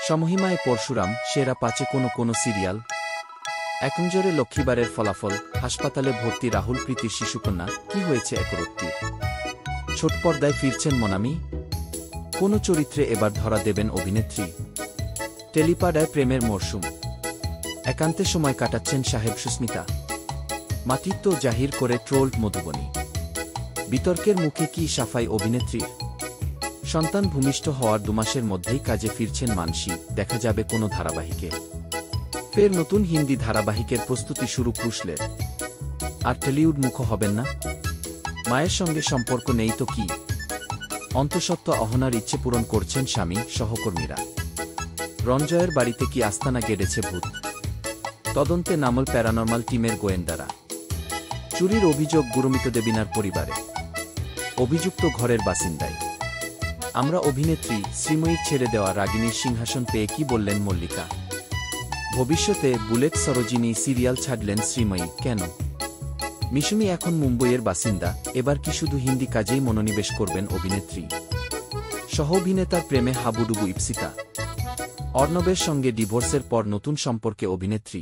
সমহিমায় পরশুরাম, সেরা পাঁচে কোনো সিরিয়াল। একনজরে লক্ষ্মীবারের ফলাফল, হাসপাতালে ভর্তি রাহুল প্রীতির শিশুকন্যা, কি হয়েছে একরত্তির? ছোট পর্দায় ফিরছেন মনামি? কোন চরিত্রে এবার ধরা দেবেন অভিনেত্রী? টেলিপাড়ায় প্রেমের মরশুম, একান্তে সময় কাটাচ্ছেন সাহেব সুস্মিতা। মাতৃত্ব জাহির করে ট্রোলড মধুবনী, বিতর্কের মুখে কি সাফাই অভিনেত্রীর? সন্তান ভূমিষ্ঠ হওয়ার 2 মাসের মধ্যেই কাজে ফিরছেন মানসী, দেখা যাবে কোনো ধারাবাহিকে। ফের নতুন হিন্দি ধারাবাহিকের প্রস্তুতি শুরু ক্রুশলের। আর টলিউড মুখ হবেন না? মায়ের সঙ্গে সম্পর্ক নেই তো কি? অন্তঃসত্ত্বা অহনার ইচ্ছে পূরণ করছেন স্বামী, সহকর্মীরা। রঞ্জয়ের বাড়িতে কি আস্তানা গেড়েছে ভূত? তদন্তে নামল প্যারানরমাল টিমের গোয়েন্দারা। চুরির অভিযোগ গুরমিত দেবিনার পরিবারে, অভিযুক্ত ঘরের বাসিন্দায়। আমরা অভিনেত্রী শ্রীময়ীর ছেড়ে দেওয়া রাগিনীর সিংহাসন পেয়ে কি বললেন মল্লিকা? ভবিষ্যতে বুলেট সরোজিনী সিরিয়াল ছাড়লেন শ্রীময়ী, কেন? মিশুমি এখন মুম্বইয়ের বাসিন্দা, এবার কি শুধু হিন্দি কাজেই মনোনিবেশ করবেন অভিনেত্রী? সহ অভিনেতার প্রেমে হাবুডুবু ইপসিতা। অর্ণবের সঙ্গে ডিভোর্সের পর নতুন সম্পর্কে অভিনেত্রী।